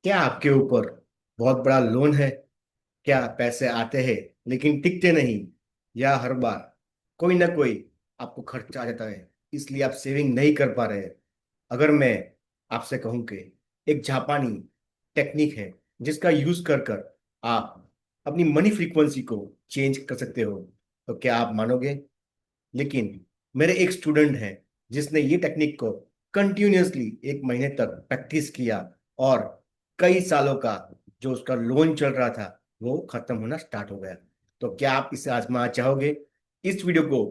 क्या आपके ऊपर बहुत बड़ा लोन है? क्या पैसे आते हैं लेकिन टिकते नहीं? या हर बार कोई ना कोई आपको खर्च आ जाता है, इसलिए आप सेविंग नहीं कर पा रहे हैं? अगर मैं आपसे कहूं कि एक जापानी टेक्निक है जिसका यूज कर कर आप अपनी मनी फ्रीक्वेंसी को चेंज कर सकते हो, तो क्या आप मानोगे? लेकिन मेरे एक स्टूडेंट है जिसने ये टेक्निक को कंटिन्यूअसली 1 महीने तक प्रैक्टिस किया, और कई सालों का जो उसका लोन चल रहा था वो खत्म होना स्टार्ट हो गया। तो क्या आप इसे आजमाना चाहोगे? इस वीडियो को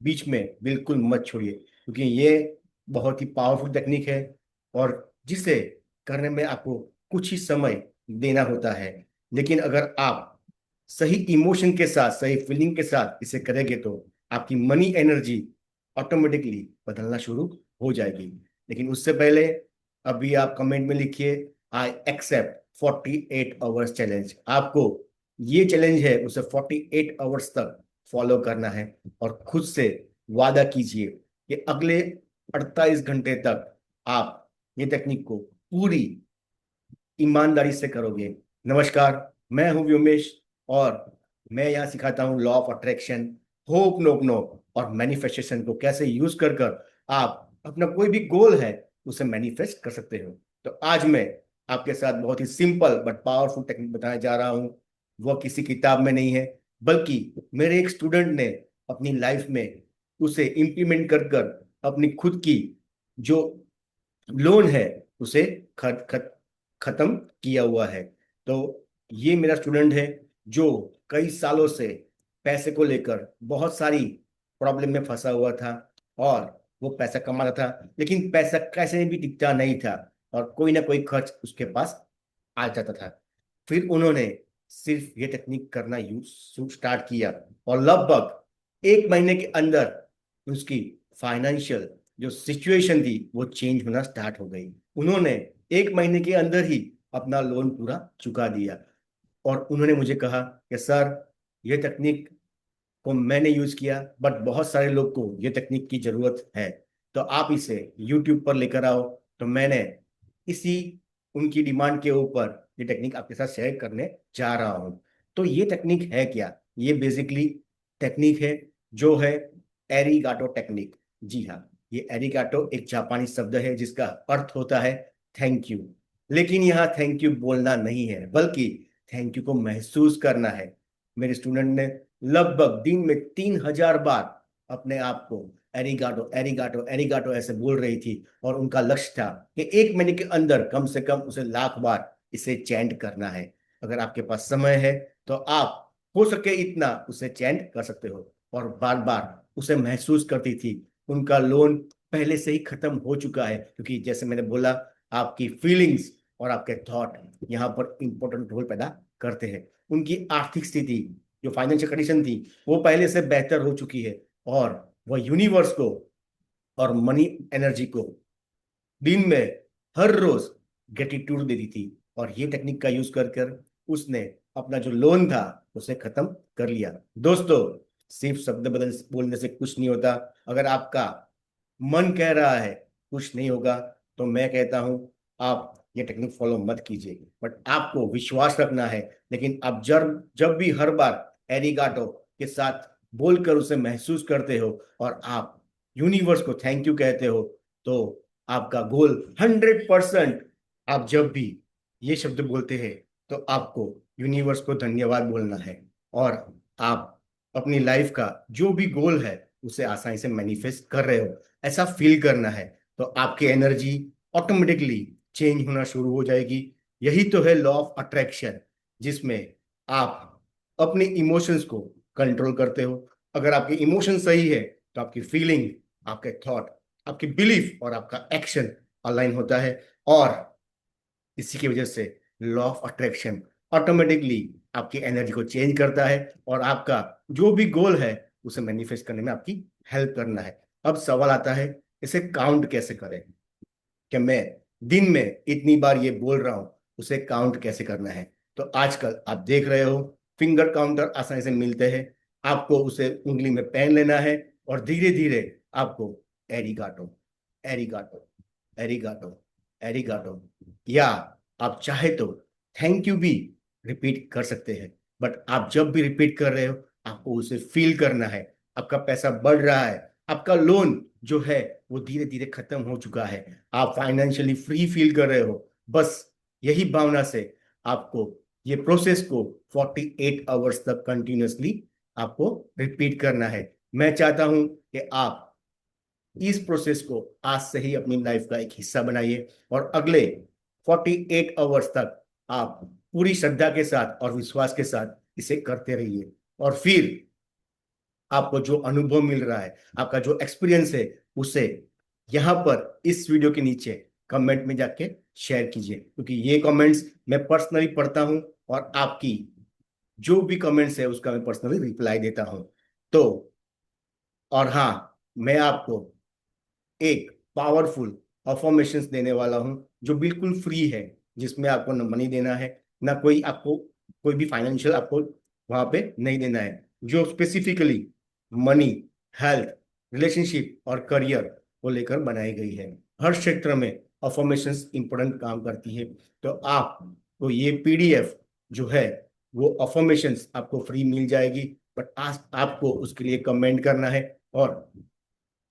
बीच में बिल्कुल मत छोड़िए, क्योंकि ये बहुत ही पावरफुल टेक्निक है और जिसे करने में आपको कुछ ही समय देना होता है। लेकिन अगर आप सही इमोशन के साथ, सही फीलिंग के साथ इसे करेंगे तो आपकी मनी एनर्जी ऑटोमेटिकली बदलना शुरू हो जाएगी। लेकिन उससे पहले अभी आप कमेंट में लिखिए, आई एक्सेप्ट 48 आवर्स चैलेंज। आपको ये चैलेंज है उसे 48 आवर्स तक फॉलो करना है, और खुद से वादा कीजिए कि अगले 48 घंटे तक आप ये टेक्निक को पूरी ईमानदारी से करोगे। नमस्कार, मैं हूं व्योमेश, और मैं यहाँ सिखाता हूँ law of attraction, ho'oponopono और मैनिफेस्टेशन को कैसे यूज कर कर आप अपना कोई भी गोल है उसे मैनिफेस्ट कर सकते हो। तो आज मैं आपके साथ बहुत ही सिंपल बट पावरफुल टेक्निक बताने जा रहा हूँ। वह किसी किताब में नहीं है, बल्कि मेरे एक स्टूडेंट ने अपनी लाइफ में उसे इम्प्लीमेंट कर कर अपनी खुद की जो लोन है उसे खत्म किया हुआ है। तो ये मेरा स्टूडेंट है जो कई सालों से पैसे को लेकर बहुत सारी प्रॉब्लम में फंसा हुआ था, और वो पैसा कमाता था लेकिन पैसा कैसे भी टिकता नहीं था, और कोई ना कोई खर्च उसके पास आ जाता था। फिर उन्होंने सिर्फ ये टेक्निक करना यूज स्टार्ट किया, और लगभग 1 महीने के अंदर उसकी फाइनेंशियल जो सिचुएशन थी वो चेंज होना स्टार्ट हो गई। उन्होंने 1 महीने के अंदर ही अपना लोन पूरा चुका दिया, और उन्होंने मुझे कहा कि सर, ये टेक्निक को मैंने यूज किया बट बहुत सारे लोग को ये टेक्निक की जरूरत है, तो आप इसे यूट्यूब पर लेकर आओ। तो मैंने इसी उनकी डिमांड के ऊपर ये टेक्निक आपके साथ शेयर करने जा रहा हूँ। तो ये टेक्निक है क्या? ये बेसिकली टेक्निक है जो है एरिगाटो टेक्निक। जी हाँ, ये एरिगाटो एक जापानी शब्द है जिसका अर्थ होता है थैंक यू। लेकिन यहाँ थैंक यू बोलना नहीं है, बल्कि थैंक यू को महसूस करना है। मेरे स्टूडेंट ने लगभग दिन में 3,000 बार अपने आप को एरिगाटो एरिगाटो एरिगाटो ऐसे बोल रही थी, और उनका लक्ष्य था कि 1 महीने के अंदर कम से कम उसे 1,00,000 बार इसे चैंट करना है। अगर आपके पास समय है तो आप हो सके इतना उसे चैंट कर सकते हो। और बार बार उसे महसूस करती थी उनका लोन पहले से ही खत्म हो चुका है, क्योंकि जैसे मैंने बोला, आपकी फीलिंग्स और आपके थॉट यहाँ पर इंपॉर्टेंट रोल पैदा करते हैं। उनकी आर्थिक स्थिति, जो फाइनेंशियल कंडीशन थी, वो पहले से बेहतर हो चुकी है, और वह यूनिवर्स को और मनी एनर्जी को दिन में हर रोज ग्रेटिट्यूड देती थी। और ये टेक्निक का यूज कर कर उसने अपना जो लोन था उसे खत्म कर लिया। दोस्तों, सिर्फ शब्द बदल बोलने से कुछ नहीं होता। अगर आपका मन कह रहा है कुछ नहीं होगा, तो मैं कहता हूं आप ये टेक्निक फॉलो मत कीजिए, बट आपको विश्वास रखना है। लेकिन आप जब जब भी हर बार एरिगाटो के साथ बोलकर उसे महसूस करते हो और आप यूनिवर्स को थैंक यू कहते हो, तो आपका गोल 100%। आप जब भी ये शब्द बोलते हैं तो आपको यूनिवर्स को धन्यवाद बोलना है, और आप अपनी लाइफ का जो भी गोल है उसे आसानी से मैनिफेस्ट कर रहे हो ऐसा फील करना है। तो आपकी एनर्जी ऑटोमेटिकली चेंज होना शुरू हो जाएगी। यही तो है लॉ ऑफ अट्रैक्शन, जिसमें आप अपने इमोशंस को कंट्रोल करते हो। अगर आपके इमोशन सही है तो आपकी फीलिंग, आपके थॉट, आपकी बिलीफ और आपका एक्शन अलाइन होता है, और इसी की वजह से लॉ ऑफ अट्रैक्शन ऑटोमेटिकली आपकी एनर्जी को चेंज करता है, और आपका जो भी गोल है उसे मैनिफेस्ट करने में आपकी हेल्प करना है। अब सवाल आता है, इसे काउंट कैसे करें? कि मैं दिन में इतनी बार ये बोल रहा हूं, उसे काउंट कैसे करना है? तो आजकल आप देख रहे हो फिंगर काउंटर आसानी से मिलते हैं। आपको उसे उंगली में पहन लेना है, और धीरे धीरे आपको एरिगाटो एरिगाटो एरिगाटो एरिगाटो, या आप चाहे तो थैंक यू भी रिपीट कर सकते हैं। बट आप जब भी रिपीट कर रहे हो, आपको उसे फील करना है। आपका पैसा बढ़ रहा है, आपका लोन जो है वो धीरे धीरे खत्म हो चुका है, आप फाइनेंशियली फ्री फील कर रहे हो। बस यही भावना से आपको ये प्रोसेस को 48 आवर्स तक कंटिन्यूअसली आपको रिपीट करना है। मैं चाहता हूं कि आप इस प्रोसेस को आज से ही अपनी लाइफ का एक हिस्सा बनाइए, और अगले 48 आवर्स तक आप पूरी श्रद्धा के साथ और विश्वास के साथ इसे करते रहिए। और फिर आपको जो अनुभव मिल रहा है, आपका जो एक्सपीरियंस है, उसे यहाँ पर इस वीडियो के नीचे कमेंट में जाके शेयर कीजिए, क्योंकि ये कमेंट्स मैं पर्सनली पढ़ता हूँ, और आपकी जो भी कमेंट्स है उसका मैं पर्सनली रिप्लाई देता हूँ। तो और हाँ, मैं आपको एक पावरफुल अफर्मेशंस देने वाला हूं जो बिल्कुल फ्री है, जिसमें आपको न मनी देना है, ना कोई आपको कोई भी फाइनेंशियल आपको वहां पे नहीं देना है, जो स्पेसिफिकली मनी, हेल्थ, रिलेशनशिप और करियर को लेकर बनाई गई है। हर क्षेत्र में अफर्मेशंस इंपॉर्टेंट काम करती है। तो आपको ये पीडीएफ जो है वो अफर्मेशंस आपको फ्री मिल जाएगी। बट आज आपको उसके लिए कमेंट करना है, और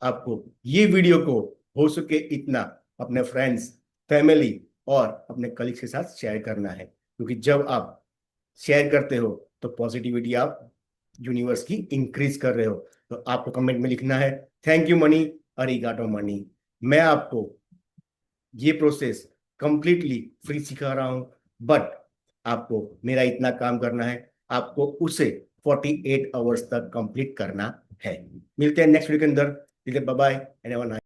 आपको ये वीडियो को हो सके इतना अपने फ्रेंड्स, फैमिली और अपने कलीग के साथ शेयर करना है, क्योंकि जब आप शेयर करते हो तो पॉजिटिविटी आप यूनिवर्स की इंक्रीज कर रहे हो। तो आपको कमेंट में लिखना है थैंक यू मनी, अरिगाटो मनी। मैं आपको ये प्रोसेस कंप्लीटली फ्री सिखा रहा हूं, बट आपको मेरा इतना काम करना है, आपको उसे 48 आवर्स तक कंप्लीट करना है। मिलते हैं नेक्स्ट वीक के अंदर। Bye bye and have a nice